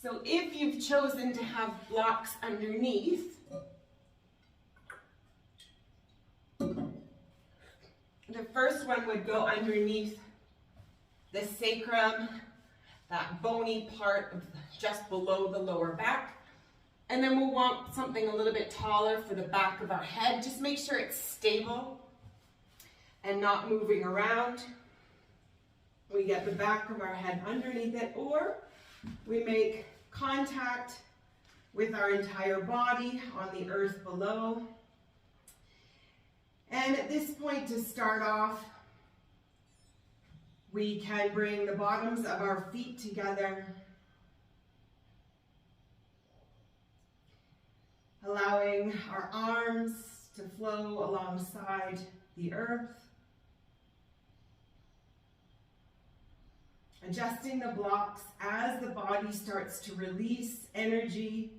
So if you've chosen to have blocks underneath, the first one would go underneath the sacrum, that bony part of just below the lower back. And then we'll want something a little bit taller for the back of our head. Just make sure it's stable and not moving around. We get the back of our head underneath it, or we make contact with our entire body on the earth below. And at this point, to start off, we can bring the bottoms of our feet together, allowing our arms to flow alongside the earth, adjusting the blocks as the body starts to release energy.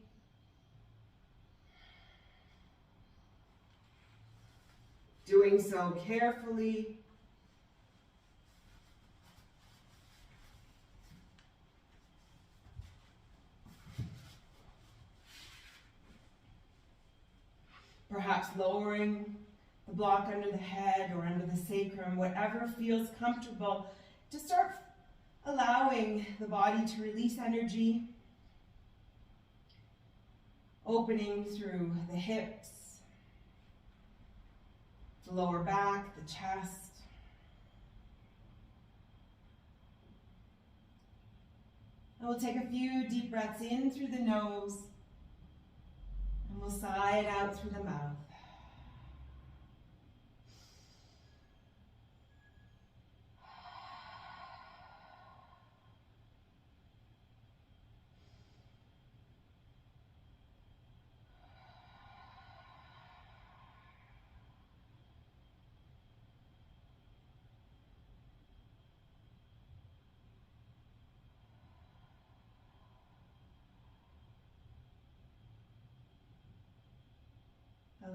Doing so carefully. Perhaps lowering the block under the head or under the sacrum, whatever feels comfortable, to start allowing the body to release energy, opening through the hips, the lower back, the chest. And we'll take a few deep breaths in through the nose, and we'll sigh it out through the mouth.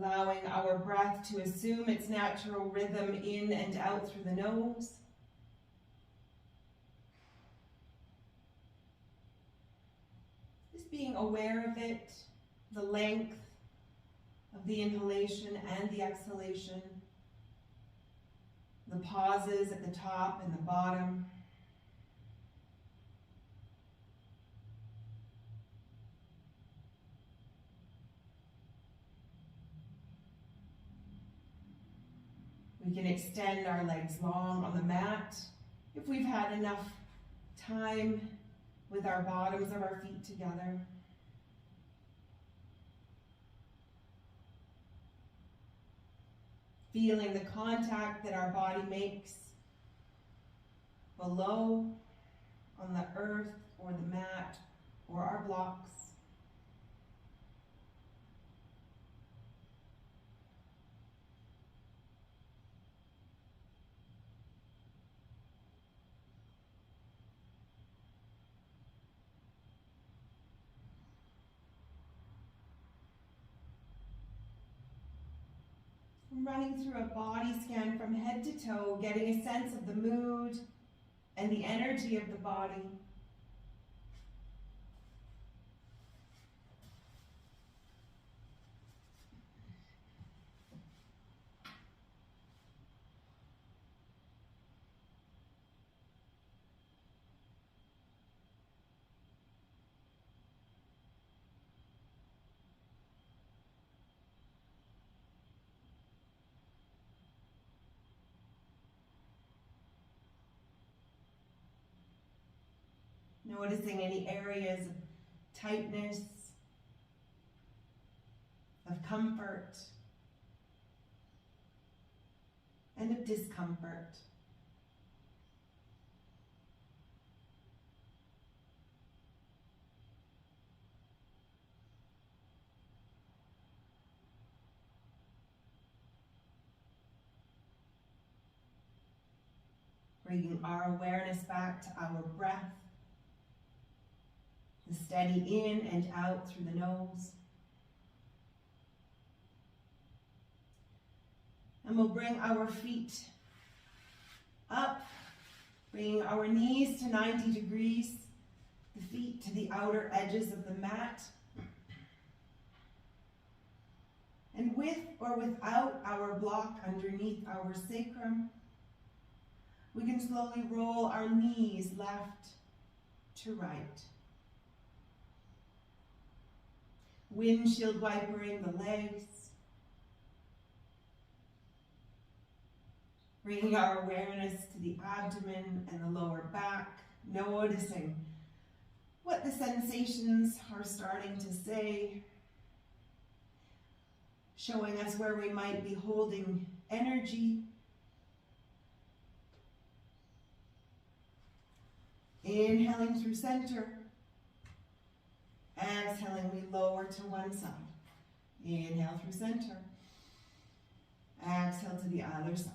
Allowing our breath to assume its natural rhythm in and out through the nose. Just being aware of it, the length of the inhalation and the exhalation, the pauses at the top and the bottom. We can extend our legs long on the mat if we've had enough time with our bottoms of our feet together. Feeling the contact that our body makes below on the earth or the mat or our blocks. Running through a body scan from head to toe, getting a sense of the mood and the energy of the body. Noticing any areas of tightness, of comfort, and of discomfort. Bringing our awareness back to our breath. The steady in and out through the nose. And we'll bring our feet up, bringing our knees to 90 degrees, the feet to the outer edges of the mat. And with or without our block underneath our sacrum, we can slowly roll our knees left to right. Windshield wipering the legs. Bringing our awareness to the abdomen and the lower back, noticing what the sensations are starting to say, showing us where we might be holding energy. Inhaling through center. Exhaling, we lower to one side. Inhale through center. Exhale to the other side.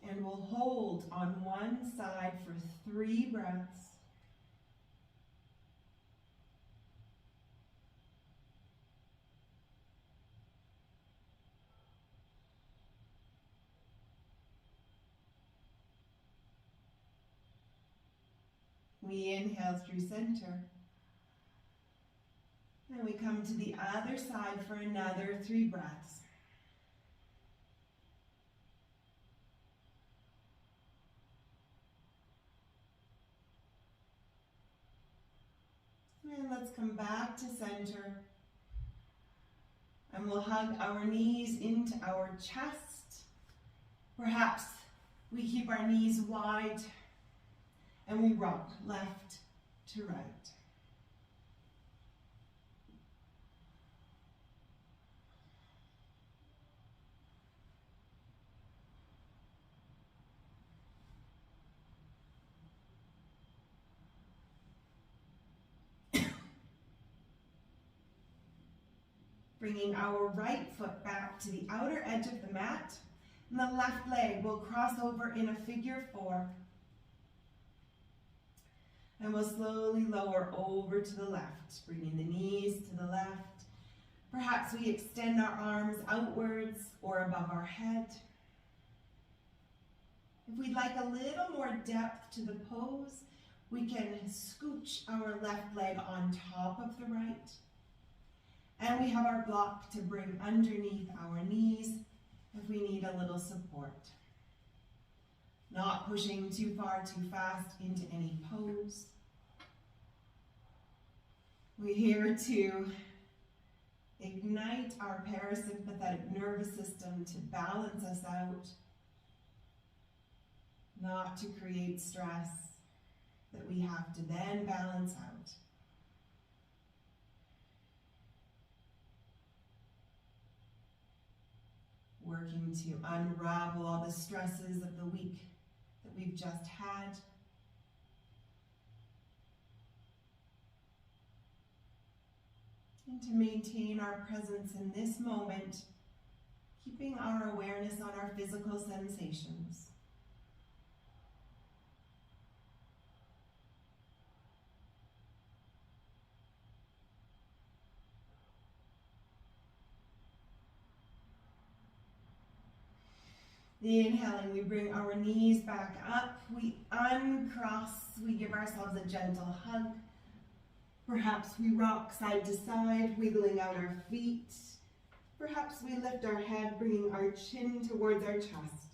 And we'll hold on one side for 3 breaths. We inhale through center. And we come to the other side for another 3 breaths. And let's come back to center. And we'll hug our knees into our chest. Perhaps we keep our knees wide and we rock left to right. Bringing our right foot back to the outer edge of the mat, and the left leg will cross over in a figure 4. And we'll slowly lower over to the left, bringing the knees to the left. Perhaps we extend our arms outwards or above our head. If we'd like a little more depth to the pose, we can scooch our left leg on top of the right. And we have our block to bring underneath our knees if we need a little support. Not pushing too far, too fast into any pose. We're here to ignite our parasympathetic nervous system to balance us out, not to create stress that we have to then balance out. Working to unravel all the stresses of the week that we've just had. And to maintain our presence in this moment, keeping our awareness on our physical sensations. Inhaling, we bring our knees back up, we uncross, we give ourselves a gentle hug. Perhaps we rock side to side, wiggling out our feet. Perhaps we lift our head, bringing our chin towards our chest.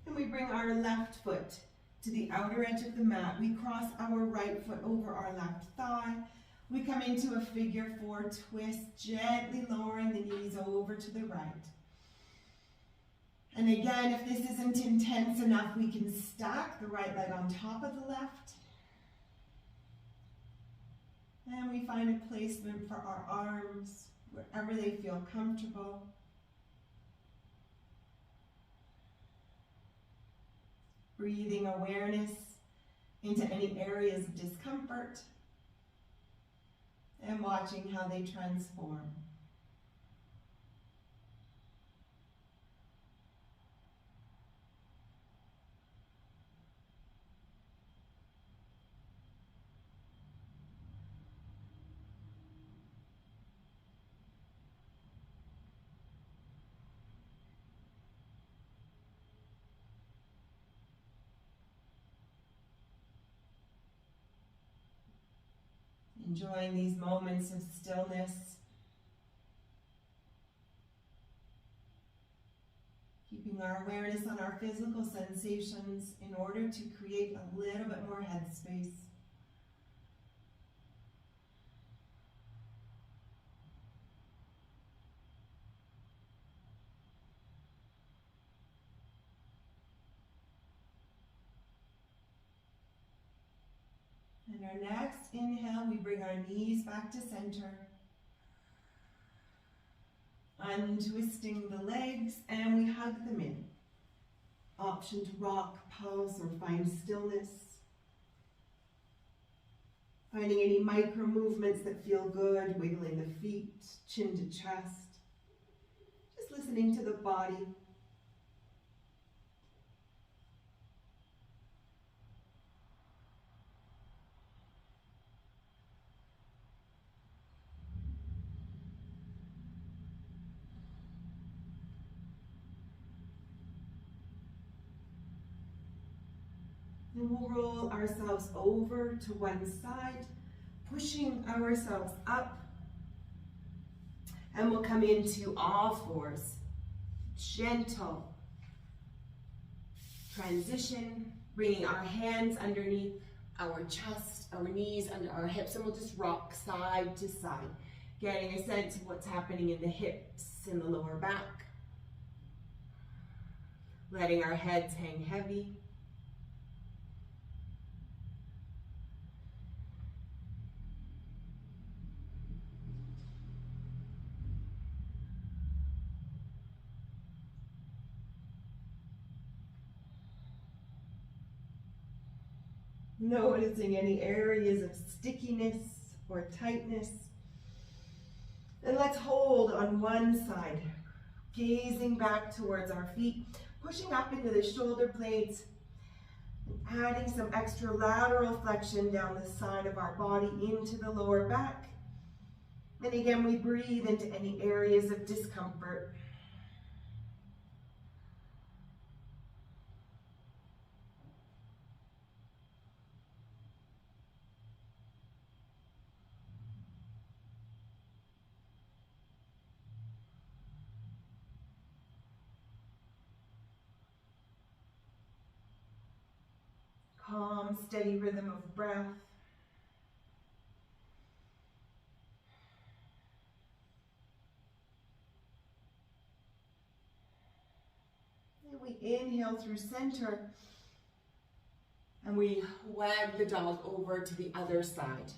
And we bring our left foot to the outer edge of the mat. We cross our right foot over our left thigh. We come into a figure 4 twist, gently lowering the knees over to the right. And again, if this isn't intense enough, we can stack the right leg on top of the left. And we find a placement for our arms, wherever they feel comfortable. Breathing awareness into any areas of discomfort and watching how they transform. Enjoying these moments of stillness. Keeping our awareness on our physical sensations in order to create a little bit more headspace. And our next inhale, we bring our knees back to center. Untwisting the legs, and we hug them in. Option to rock, pulse, or find stillness. Finding any micro movements that feel good, wiggling the feet, chin to chest. Just listening to the body. And we'll roll ourselves over to one side, pushing ourselves up. And we'll come into all fours. Gentle transition, bringing our hands underneath our chest, our knees under our hips, and we'll just rock side to side, getting a sense of what's happening in the hips and the lower back. Letting our heads hang heavy. Noticing any areas of stickiness or tightness. And let's hold on one side, gazing back towards our feet, pushing up into the shoulder blades, and adding some extra lateral flexion down the side of our body into the lower back. And again, we breathe into any areas of discomfort. Calm, steady rhythm of breath. And we inhale through center, and we wag the dog over to the other side,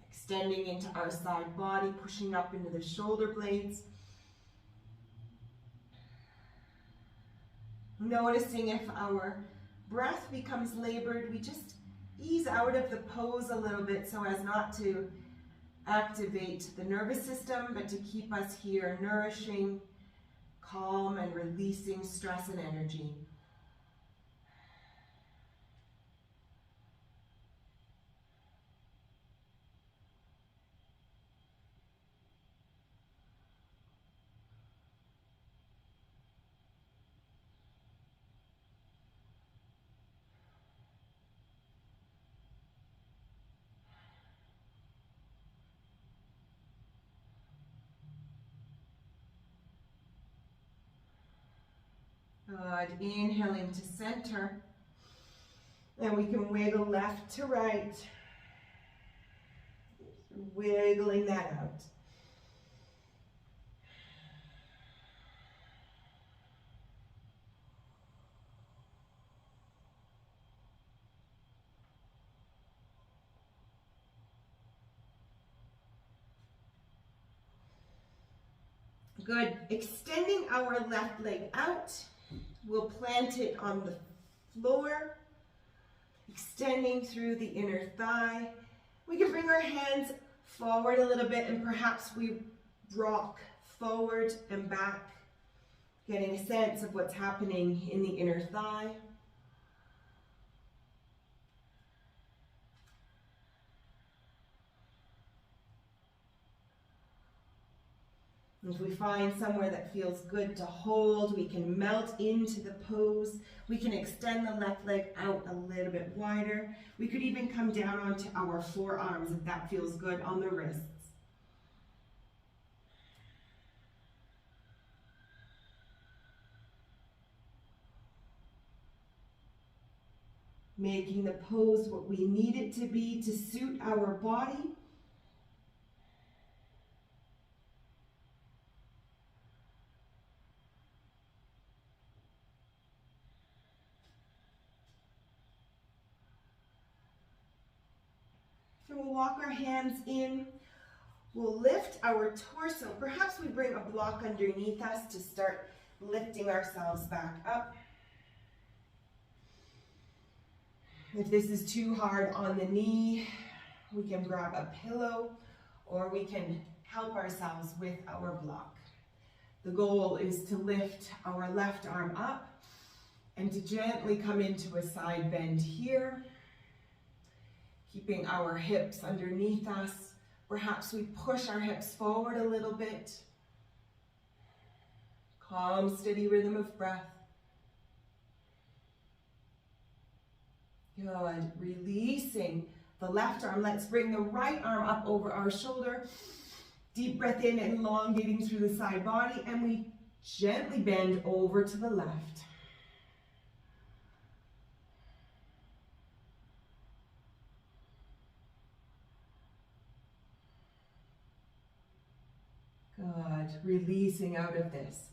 extending into our side body, pushing up into the shoulder blades. Noticing if our breath becomes labored, we just ease out of the pose a little bit so as not to activate the nervous system, but to keep us here nourishing, calm, and releasing stress and energy. Good. Inhaling to center. And we can wiggle left to right. Wiggling that out. Good. Extending our left leg out. We'll plant it on the floor, extending through the inner thigh. We can bring our hands forward a little bit and perhaps we rock forward and back, getting a sense of what's happening in the inner thigh. If we find somewhere that feels good to hold, we can melt into the pose. We can extend the left leg out a little bit wider. We could even come down onto our forearms if that feels good on the wrists. Making the pose what we need it to be to suit our body. So we'll walk our hands in, we'll lift our torso. Perhaps we bring a block underneath us to start lifting ourselves back up. If this is too hard on the knee, we can grab a pillow or we can help ourselves with our block. The goal is to lift our left arm up and to gently come into a side bend here. Keeping our hips underneath us. Perhaps we push our hips forward a little bit. Calm, steady rhythm of breath. Good. Releasing the left arm. Let's bring the right arm up over our shoulder. Deep breath in, elongating through the side body, and we gently bend over to the left. Good. Releasing out of this.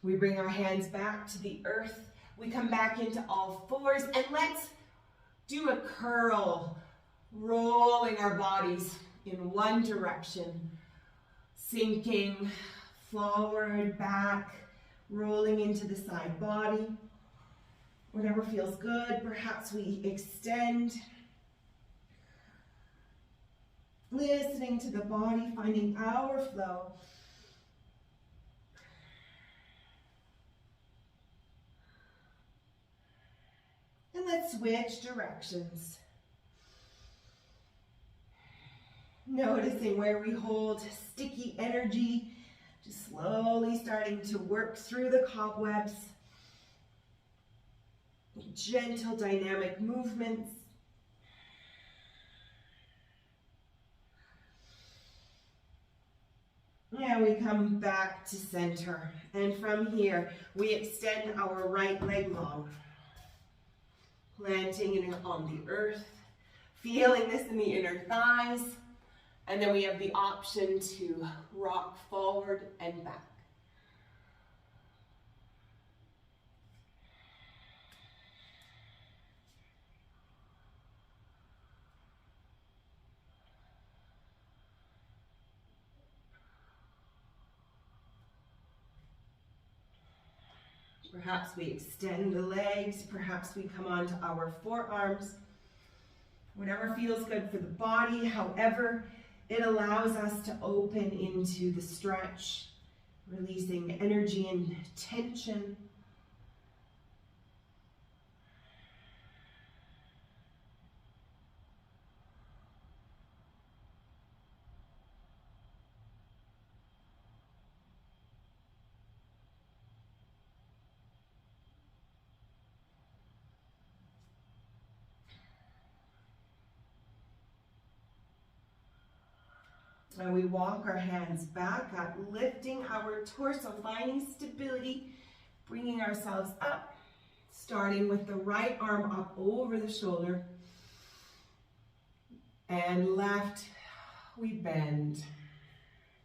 We bring our hands back to the earth. We come back into all fours and let's do a curl, rolling our bodies in one direction, sinking forward, back, rolling into the side body. Whatever feels good. Perhaps we extend. Listening to the body, finding our flow. And let's switch directions. Noticing where we hold sticky energy, just slowly starting to work through the cobwebs. Gentle dynamic movements. And we come back to center. And from here, we extend our right leg long. Planting it on the earth. Feeling this in the inner thighs. And then we have the option to rock forward and back. Perhaps we extend the legs, perhaps we come onto our forearms. Whatever feels good for the body, however, it allows us to open into the stretch, releasing energy and tension. And we walk our hands back up, lifting our torso, finding stability, bringing ourselves up, starting with the right arm up over the shoulder. And left, we bend.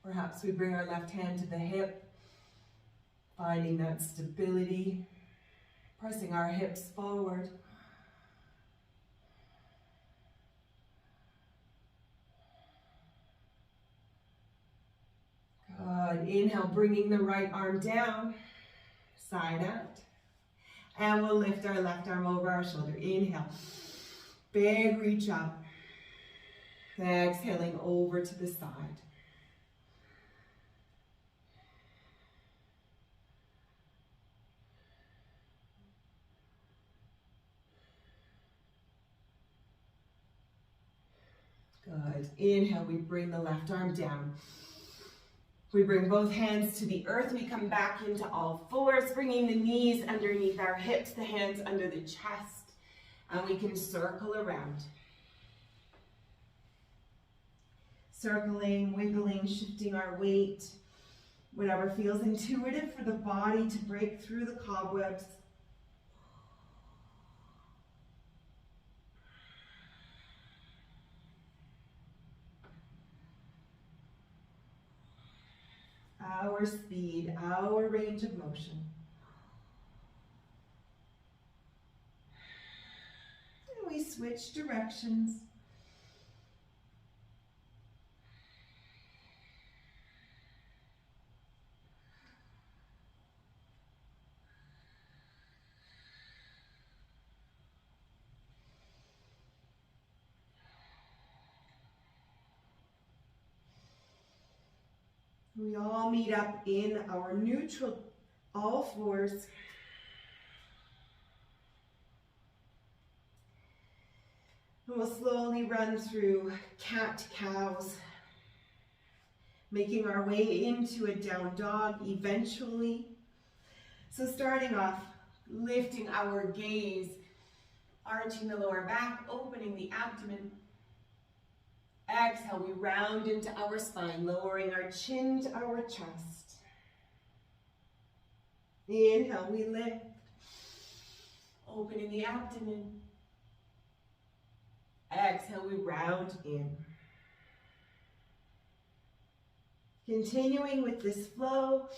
Perhaps we bring our left hand to the hip, finding that stability, pressing our hips forward. Good. inhale, bringing the right arm down, side out. And we'll lift our left arm over our shoulder. Inhale, big reach up. Exhaling over to the side. Good. Inhale, we bring the left arm down. We bring both hands to the earth. We come back into all fours, bringing the knees underneath our hips, the hands under the chest, and we can circle around. Circling, wiggling, shifting our weight, whatever feels intuitive for the body to break through the cobwebs. Our speed, our range of motion. And we switch directions. We all meet up in our neutral, all fours. And we'll slowly run through cat-cows, making our way into a down dog eventually. So starting off, lifting our gaze, arching the lower back, opening the abdomen. Exhale, we round into our spine, lowering our chin to our chest. Inhale, we lift, opening the abdomen. Exhale, we round in. Continuing with this flow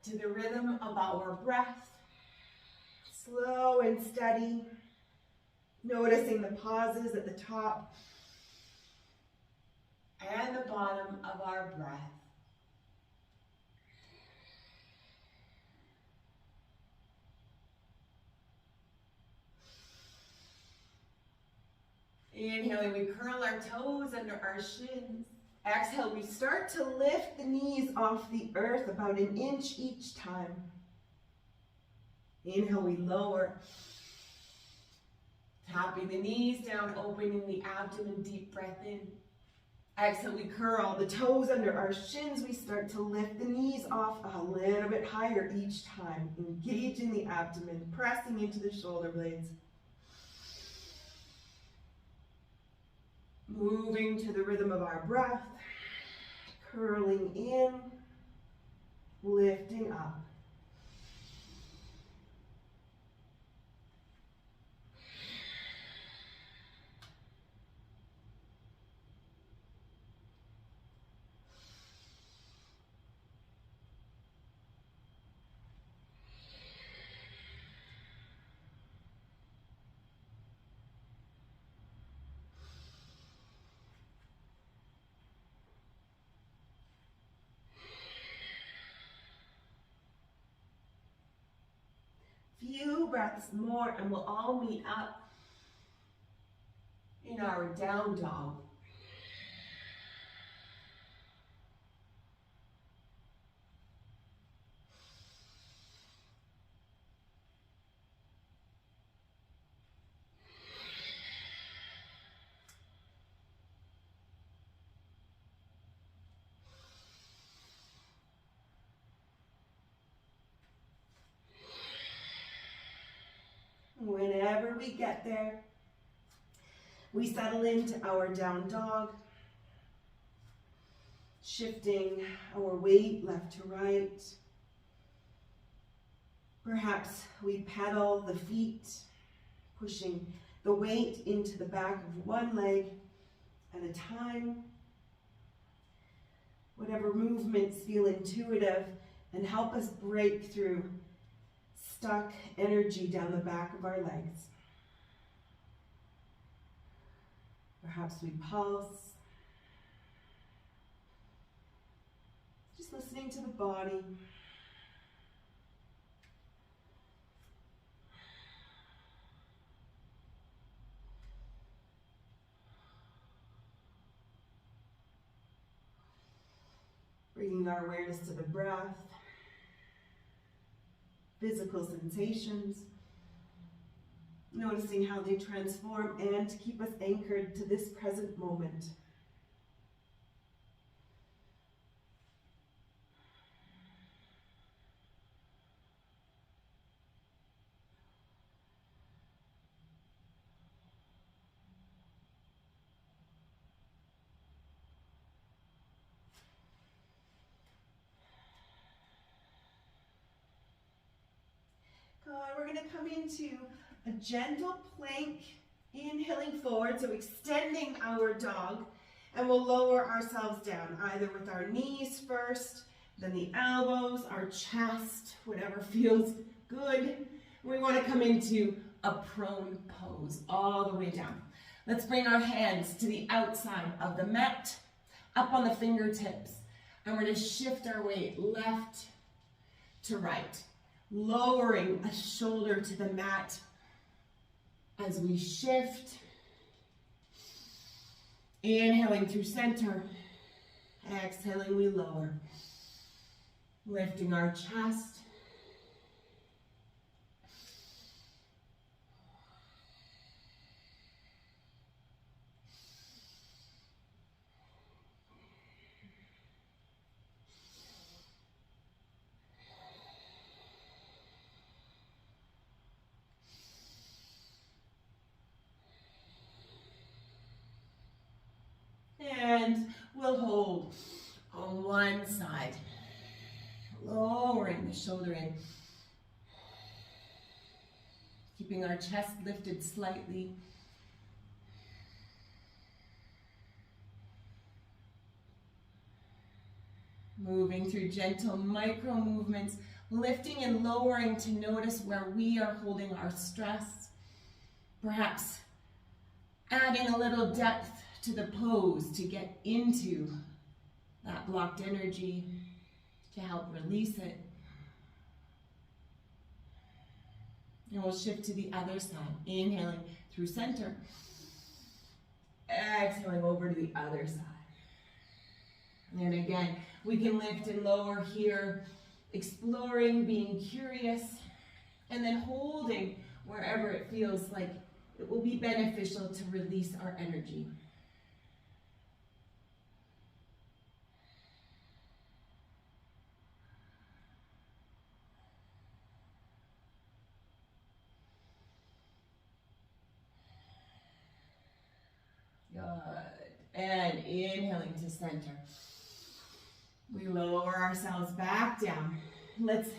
to the rhythm of our breath, slow and steady. Noticing the pauses at the top and the bottom of our breath. Inhaling, we curl our toes under our shins. Exhale, we start to lift the knees off the earth about an inch each time. Inhale, we lower. Tapping the knees down, opening the abdomen, deep breath in. Exhale, we curl the toes under our shins. We start to lift the knees off a little bit higher each time. Engaging the abdomen, pressing into the shoulder blades. Moving to the rhythm of our breath. Curling in, lifting up. Few breaths more and we'll all meet up in our down dog. Whenever we get there, we settle into our down dog, shifting our weight left to right. Perhaps we pedal the feet, pushing the weight into the back of one leg at a time. Whatever movements feel intuitive and help us break through stuck energy down the back of our legs. Perhaps we pulse. Just listening to the body. Bringing our awareness to the breath, physical sensations, noticing how they transform and keep us anchored to this present moment. We're going to come into a gentle plank, inhaling forward, so extending our dog, and we'll lower ourselves down, either with our knees first, then the elbows, our chest, whatever feels good. We want to come into a prone pose, all the way down. Let's bring our hands to the outside of the mat, up on the fingertips, and we're going to shift our weight left to right, lowering a shoulder to the mat as we shift. Inhaling through center, exhaling, we lower. Lifting our chest. And we'll hold on one side, lowering the shoulder in, keeping our chest lifted slightly. Moving through gentle micro movements, lifting and lowering to notice where we are holding our stress. Perhaps adding a little depth to the pose to get into that blocked energy, to help release it. And we'll shift to the other side, inhaling through center, exhaling over to the other side. And again, we can lift and lower here, exploring, being curious, and then holding wherever it feels like it will be beneficial to release our energy. Good. And inhaling to center. We lower ourselves back down. Let's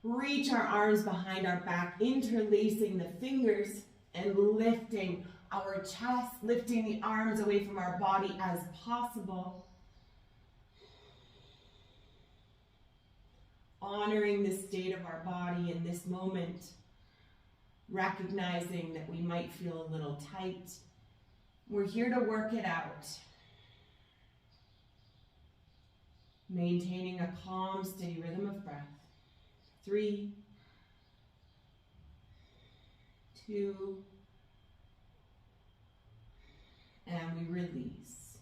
reach our arms behind our back, interlacing the fingers and lifting our chest, lifting the arms away from our body as possible. Honoring the state of our body in this moment, recognizing that we might feel a little tight. We're here to work it out. Maintaining a calm, steady rhythm of breath. 3, 2, and we release.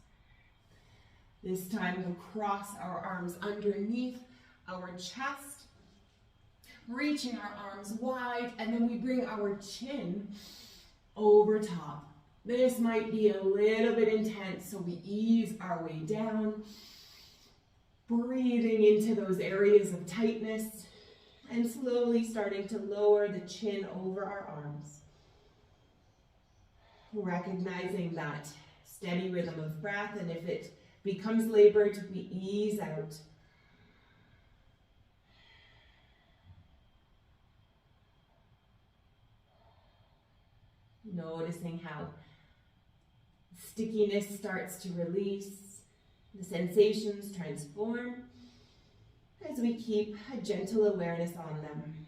This time we'll cross our arms underneath our chest, reaching our arms wide, and then we bring our chin over top. This might be a little bit intense, so we ease our way down, breathing into those areas of tightness, and slowly starting to lower the chin over our arms. Recognizing that steady rhythm of breath, and if it becomes labored, we ease out. Noticing how stickiness starts to release, the sensations transform as we keep a gentle awareness on them.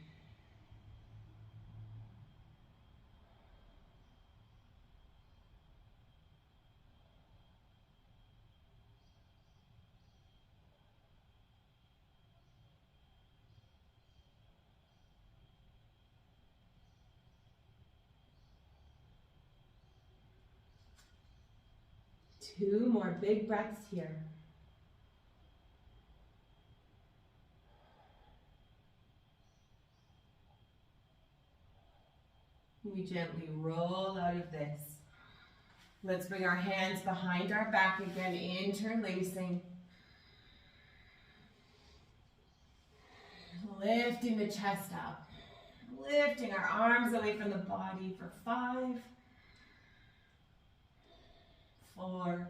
2 more big breaths here. We gently roll out of this. Let's bring our hands behind our back again, interlacing. Lifting the chest up. Lifting our arms away from the body for 5, 4,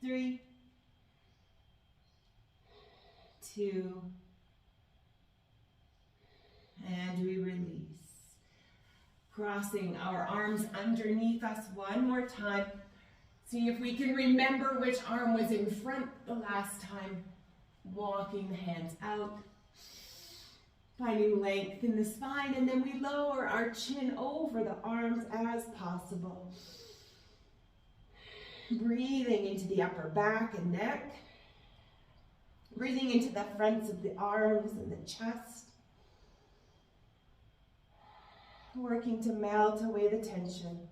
3, 2, and we release. Crossing our arms underneath us one more time. See if we can remember which arm was in front the last time. Walking the hands out. Finding length in the spine, and then we lower our chin over the arms as possible. Breathing into the upper back and neck. Breathing into the fronts of the arms and the chest. Working to melt away the tension.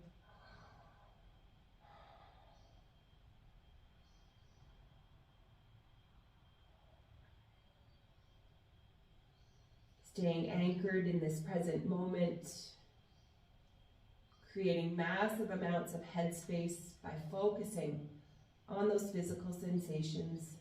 Staying anchored in this present moment, creating massive amounts of headspace by focusing on those physical sensations.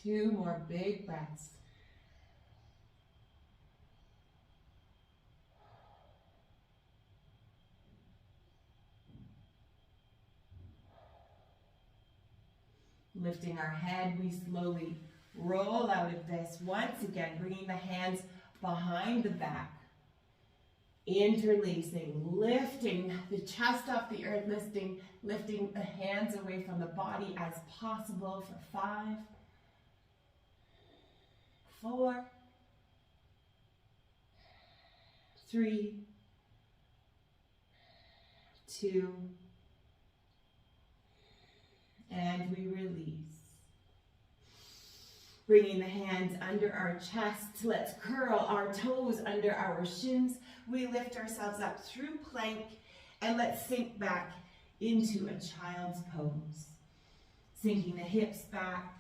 Two more big breaths. Lifting our head, we slowly roll out of this. Once again, bringing the hands behind the back. Interlacing, lifting the chest off the earth, lifting the hands away from the body as possible for 5, 4, 3, 2, and we release. Bringing the hands under our chest, let's curl our toes under our shins. We lift ourselves up through plank, and let's sink back into a child's pose. Sinking the hips back.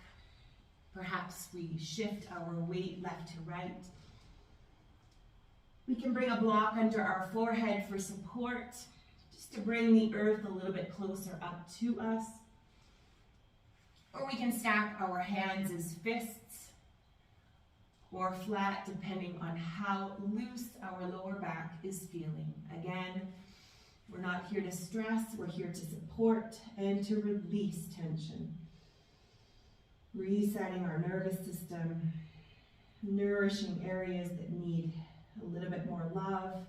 Perhaps we shift our weight left to right. We can bring a block under our forehead for support, just to bring the earth a little bit closer up to us. Or we can stack our hands as fists or flat, depending on how loose our lower back is feeling. Again, we're not here to stress, we're here to support and to release tension. Resetting our nervous system, nourishing areas that need a little bit more love.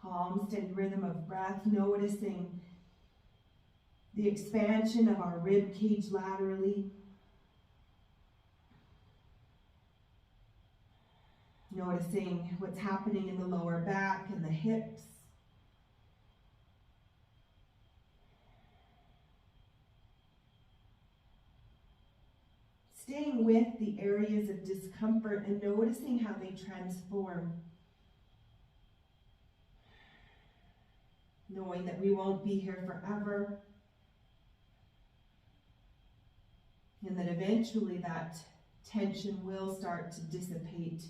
Calm, steady rhythm of breath, noticing the expansion of our rib cage laterally. Noticing what's happening in the lower back and the hips. Staying with the areas of discomfort and noticing how they transform. Knowing that we won't be here forever. And that eventually that tension will start to dissipate.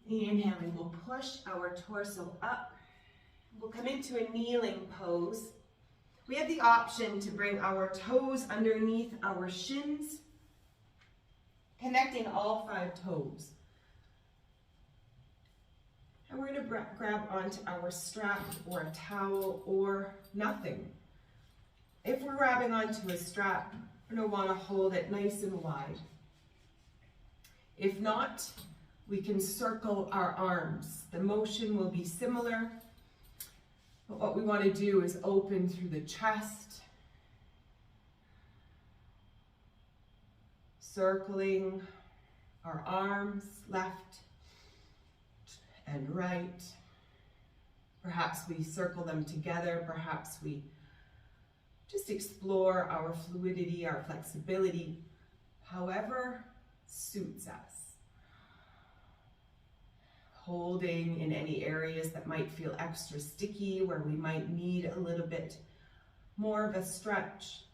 Inhaling, we'll push our torso up. We'll come into a kneeling pose. We have the option to bring our toes underneath our shins, connecting all 5 toes. And we're going to grab onto our strap or a towel or nothing. If we're grabbing onto a strap, we're going to want to hold it nice and wide. If not, we can circle our arms. The motion will be similar, but what we want to do is open through the chest, circling our arms left and right. Perhaps we circle them together, perhaps we just explore our fluidity, our flexibility, however suits us. Holding in any areas that might feel extra sticky, where we might need a little bit more of a stretch.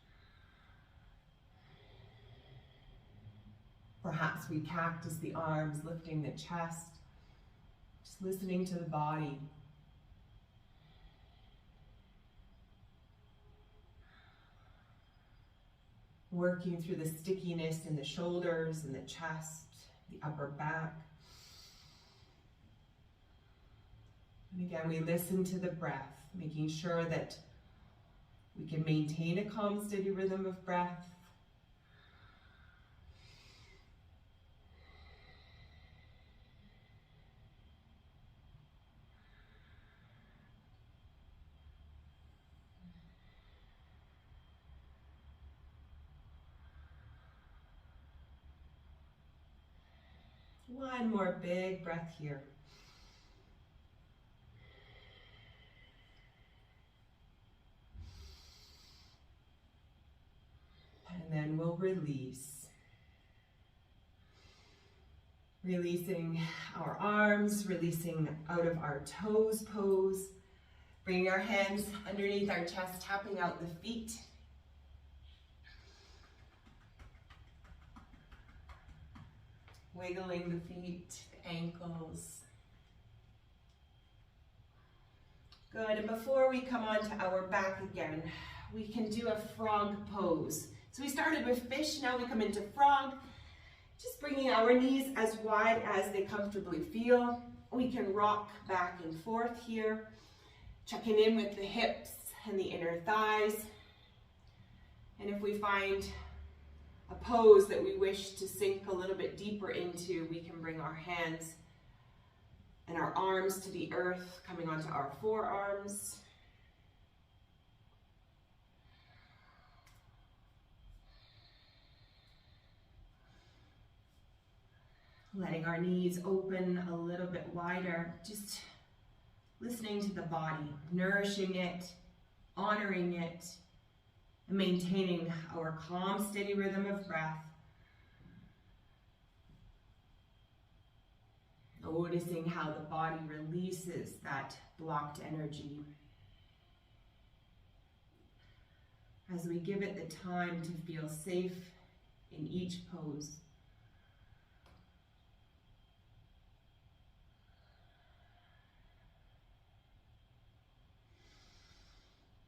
Perhaps we cactus the arms, lifting the chest, just listening to the body. Working through the stickiness in the shoulders and the chest, the upper back. And again, we listen to the breath, making sure that we can maintain a calm, steady rhythm of breath. One more big breath here. And then we'll release. Releasing our arms, releasing out of our toes pose. Bringing our hands underneath our chest, tapping out the feet. Wiggling the feet, the ankles. Good, and before we come onto our back again, we can do a frog pose. So we started with fish, now we come into frog. Just bringing our knees as wide as they comfortably feel. We can rock back and forth here, checking in with the hips and the inner thighs. And if we find a pose that we wish to sink a little bit deeper into, we can bring our hands and our arms to the earth, coming onto our forearms. Letting our knees open a little bit wider, just listening to the body, nourishing it, honoring it, and maintaining our calm, steady rhythm of breath. Noticing how the body releases that blocked energy. As we give it the time to feel safe in each pose.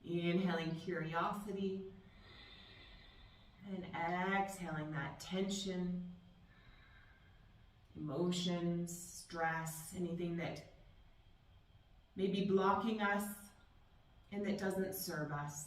Inhaling curiosity and exhaling that tension, emotions, stress, anything that may be blocking us and that doesn't serve us.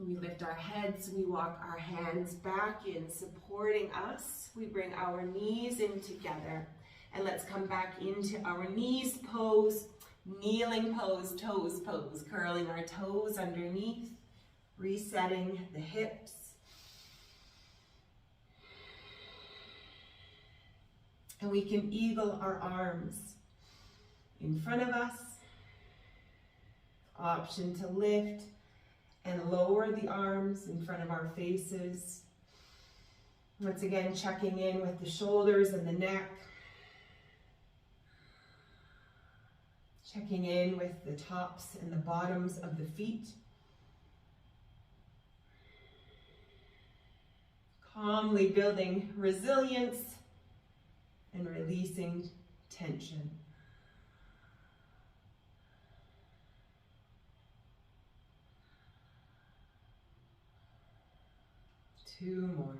We lift our heads, we walk our hands back in, supporting us. We bring our knees in together. And let's come back into our knees pose, kneeling pose, toes pose, curling our toes underneath, resetting the hips. And we can eagle our arms in front of us. Option to lift and lower the arms in front of our faces. Once again, checking in with the shoulders and the neck. Checking in with the tops and the bottoms of the feet. Calmly building resilience and releasing tension. Two more.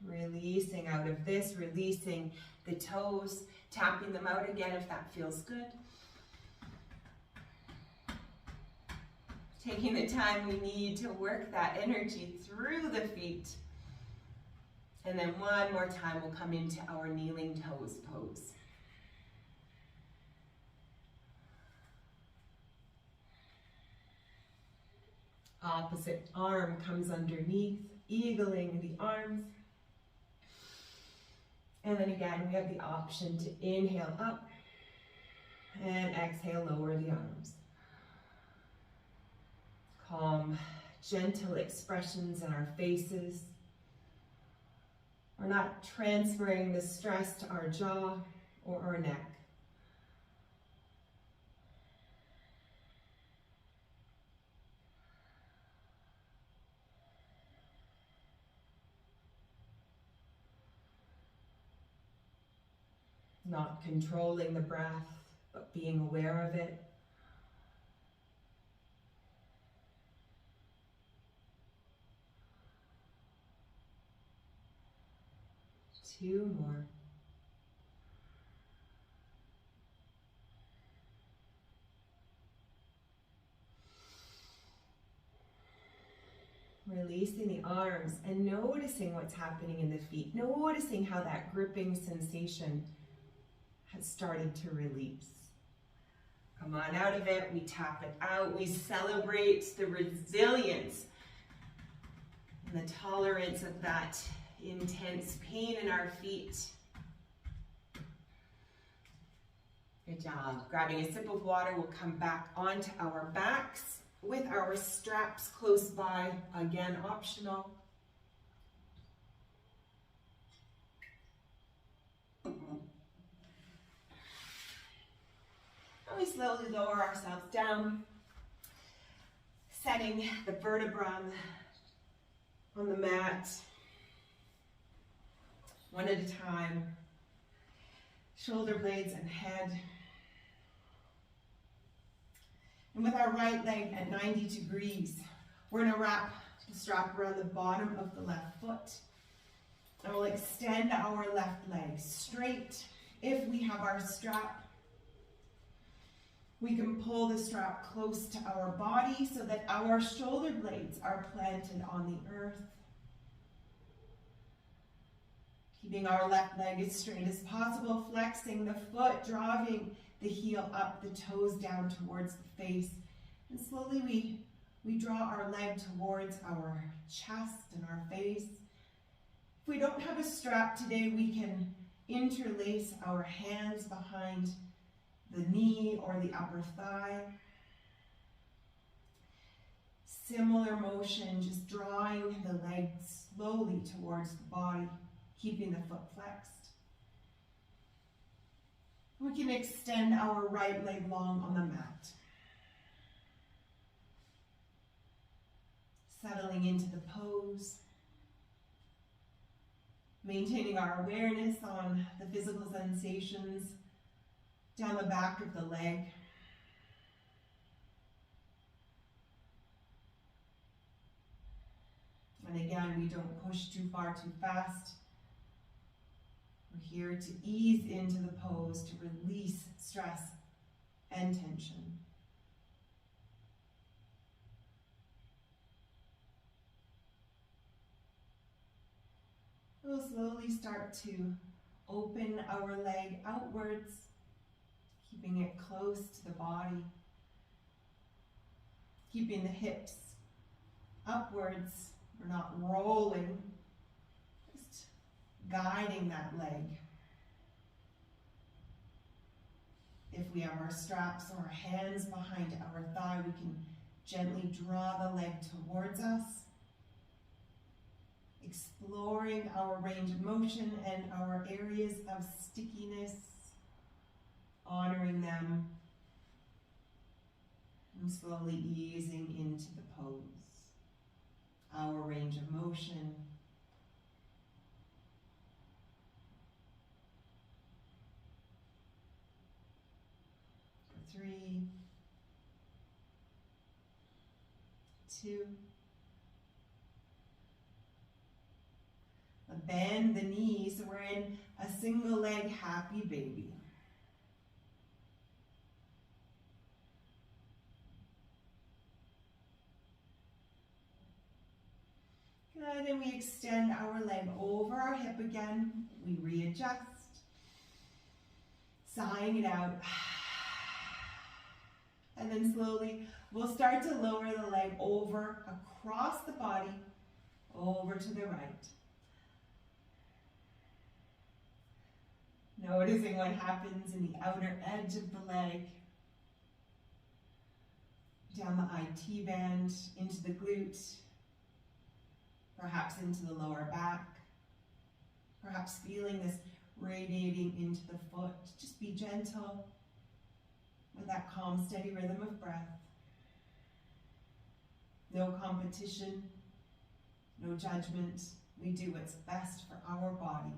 Releasing out of this, releasing the toes, tapping them out again if that feels good. Taking the time we need to work that energy through the feet. And then one more time we'll come into our kneeling toes pose. Opposite arm comes underneath, eagling the arms. And then again, we have the option to inhale up and exhale, lower the arms. Calm, gentle expressions in our faces. We're not transferring the stress to our jaw or our neck. Not controlling the breath, but being aware of it. Two more. Releasing the arms and noticing what's happening in the feet. Noticing how that gripping sensation has started to release. Come on out of it, we tap it out, we celebrate the resilience and the tolerance of that intense pain in our feet. Good job. Grabbing a sip of water, we'll come back onto our backs with our straps close by, again optional. And we slowly lower ourselves down, setting the vertebra on the mat, one at a time, shoulder blades and head. And with our right leg at 90 degrees, we're gonna wrap the strap around the bottom of the left foot. And we'll extend our left leg straight. If we have our strap, we can pull the strap close to our body so that our shoulder blades are planted on the earth. Keeping our left leg as straight as possible, flexing the foot, drawing the heel up, the toes down towards the face. And slowly we draw our leg towards our chest and our face. If we don't have a strap today, we can interlace our hands behind the knee or the upper thigh. Similar motion, just drawing the leg slowly towards the body, keeping the foot flexed. We can extend our right leg long on the mat. Settling into the pose. Maintaining our awareness on the physical sensations down the back of the leg. And again, we don't push too far too fast. We're here to ease into the pose, to release stress and tension. We'll slowly start to open our leg outwards, keeping it close to the body, keeping the hips upwards. We're not rolling, just guiding that leg. If we have our straps or our hands behind our thigh, we can gently draw the leg towards us, exploring our range of motion and our areas of stickiness, honoring them, and slowly easing into the pose. Our range of motion. For 3, 2. Bend the knees so we're in a single leg happy baby. Good, and we extend our leg over our hip again. We readjust, sighing it out. And then slowly we'll start to lower the leg over, across the body, over to the right. Noticing what happens in the outer edge of the leg, down the IT band, into the glute, perhaps into the lower back, perhaps feeling this radiating into the foot. Just be gentle with that calm, steady rhythm of breath. No competition, no judgment. We do what's best for our body.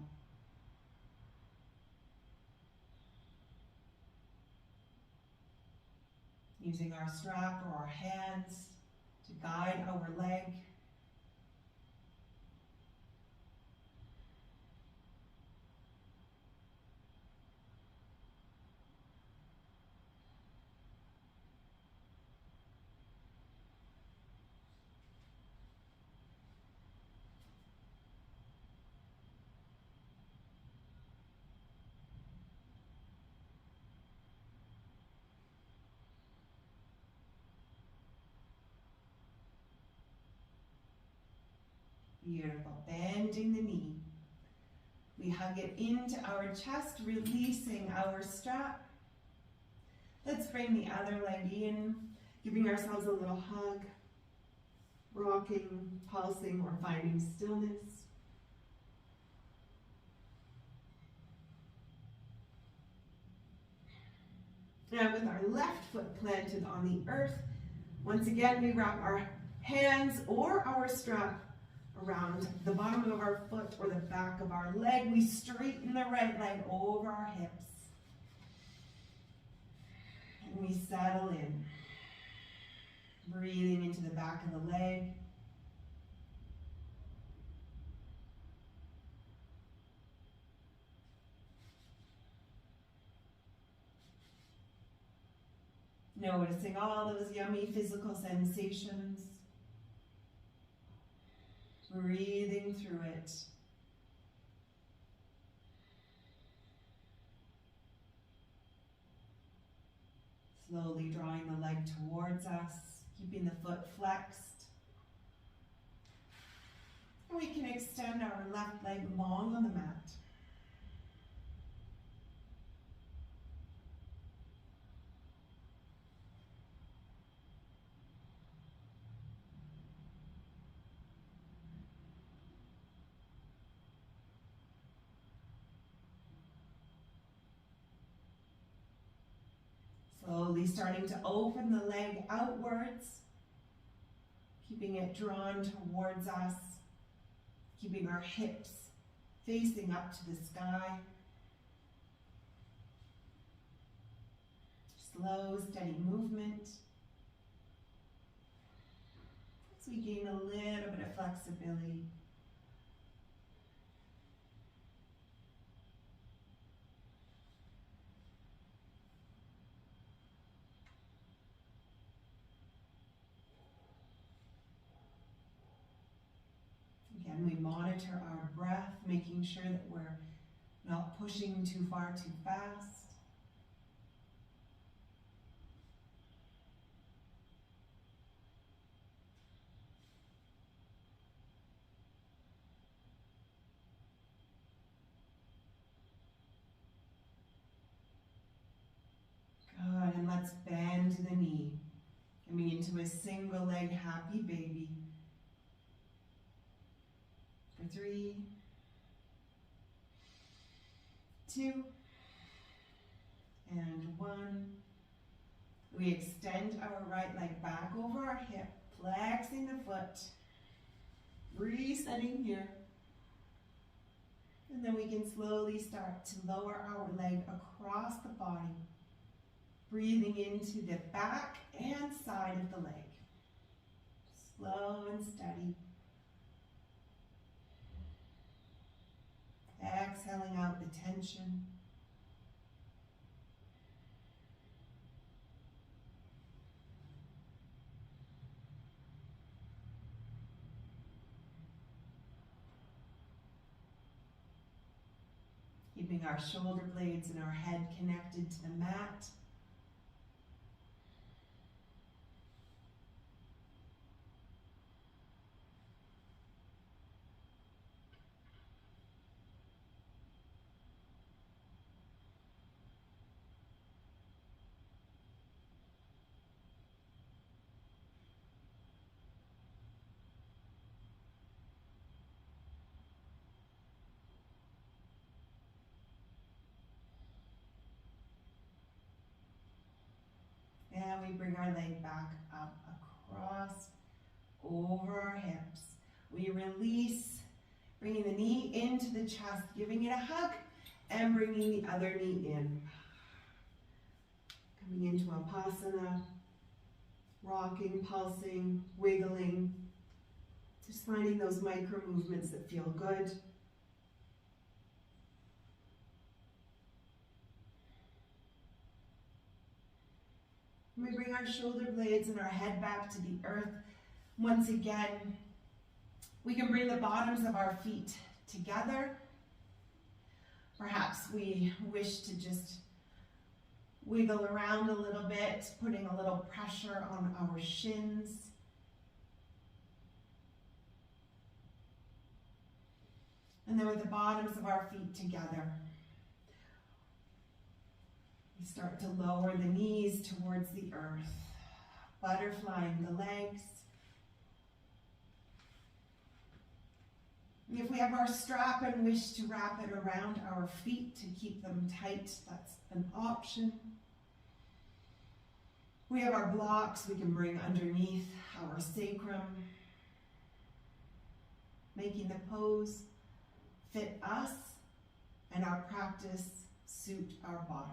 Using our strap or our hands to guide our leg. Beautiful, bending the knee. We hug it into our chest, releasing our strap. Let's bring the other leg in, giving ourselves a little hug, rocking, pulsing, or finding stillness. Now with our left foot planted on the earth, once again we wrap our hands or our strap around the bottom of our foot or the back of our leg. We straighten the right leg over our hips. And we settle in. Breathing into the back of the leg. Noticing all those yummy physical sensations. Breathing through it. Slowly drawing the leg towards us, keeping the foot flexed. And we can extend our left leg long on the mat. Slowly starting to open the leg outwards, keeping it drawn towards us, keeping our hips facing up to the sky. Slow, steady movement. As we gain a little bit of flexibility. Again, we monitor our breath, making sure that we're not pushing too far too fast. into a single leg happy baby. For 3, 2, and 1. We extend our right leg back over our hip, flexing the foot, resetting here. And then we can slowly start to lower our leg across the body, breathing into the back and side of the leg. Slow and steady. Exhaling out the tension. Keeping our shoulder blades and our head connected to the mat. And we bring our leg back up across, over our hips. We release, bringing the knee into the chest, giving it a hug, and bringing the other knee in. Coming into Vipassana, rocking, pulsing, wiggling, just finding those micro movements that feel good. We bring our shoulder blades and our head back to the earth. Once again, we can bring the bottoms of our feet together. Perhaps we wish to just wiggle around a little bit, putting a little pressure on our shins. And then with the bottoms of our feet together, we start to lower the knees towards the earth, butterflying the legs. And if we have our strap and wish to wrap it around our feet to keep them tight, that's an option. We have our blocks we can bring underneath our sacrum, making the pose fit us and our practice suit our body.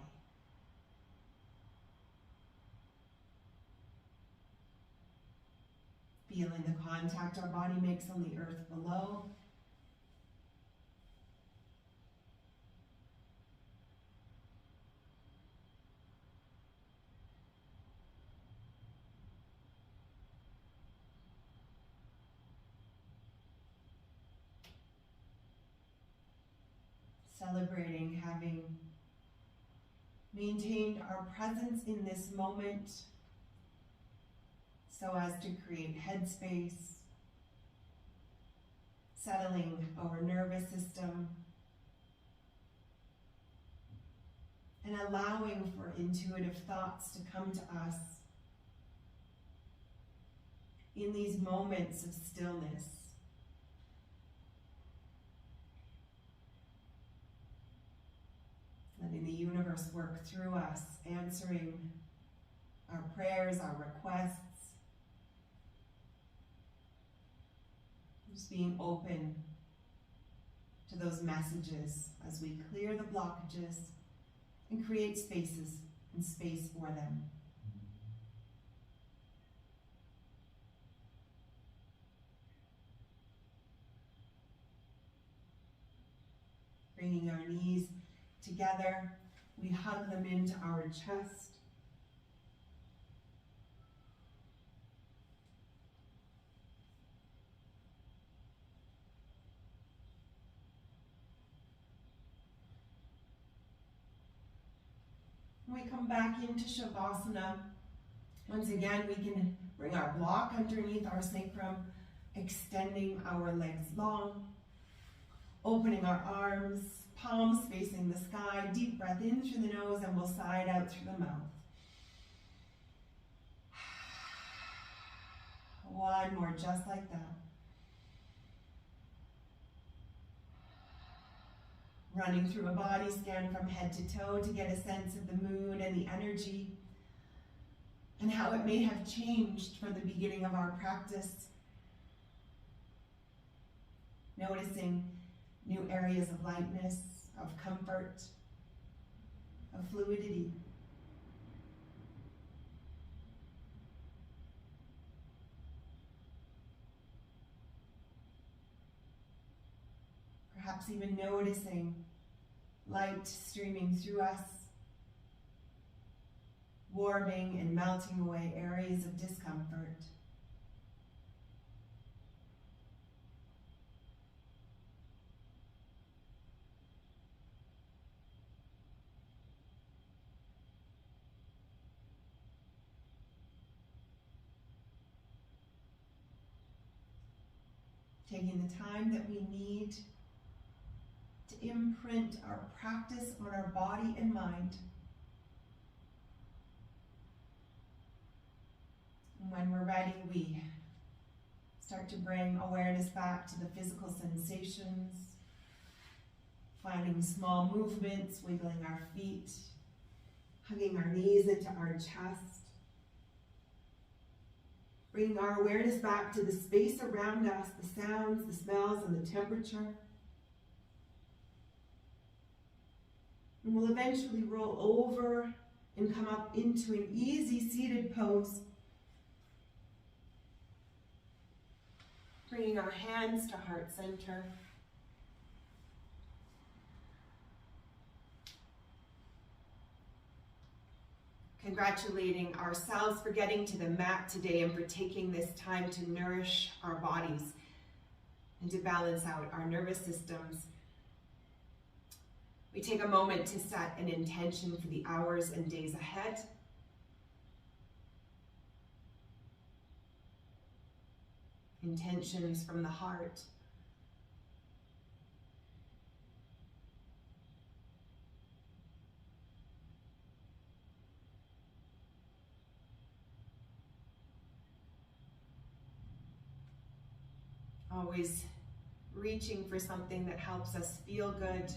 Feeling the contact our body makes on the earth below. Celebrating having maintained our presence in this moment so as to create headspace, settling our nervous system, and allowing for intuitive thoughts to come to us in these moments of stillness. Letting the universe work through us, answering our prayers, our requests. Just being open to those messages as we clear the blockages and create spaces and space for them. Bringing our knees together, we hug them into our chest. We come back into Savasana. Once again, we can bring our block underneath our sacrum, extending our legs long, opening our arms, palms facing the sky, deep breath in through the nose, and we'll sigh it out through the mouth. One more, just like that. Running through a body scan from head to toe to get a sense of the mood and the energy and how it may have changed from the beginning of our practice. Noticing new areas of lightness, of comfort, of fluidity. Perhaps even noticing light streaming through us, warming and melting away areas of discomfort. Taking the time that we need to imprint our practice on our body and mind. And when we're ready, we start to bring awareness back to the physical sensations, finding small movements, wiggling our feet, hugging our knees into our chest. Bringing our awareness back to the space around us, the sounds, the smells, and the temperature. And we'll eventually roll over and come up into an easy seated pose. Bringing our hands to heart center. Congratulating ourselves for getting to the mat today and for taking this time to nourish our bodies and to balance out our nervous systems. We take a moment to set an intention for the hours and days ahead. Intentions from the heart. Always reaching for something that helps us feel good.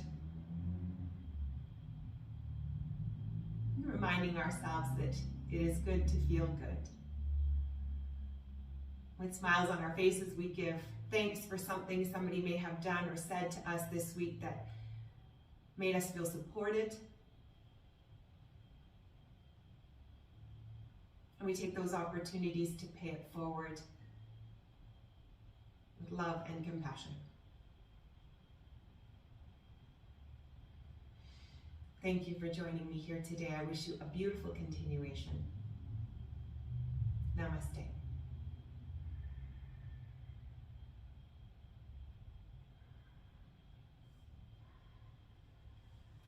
And reminding ourselves that it is good to feel good. With smiles on our faces, we give thanks for something somebody may have done or said to us this week that made us feel supported. And we take those opportunities to pay it forward with love and compassion. Thank you for joining me here today. I wish you a beautiful continuation. Namaste.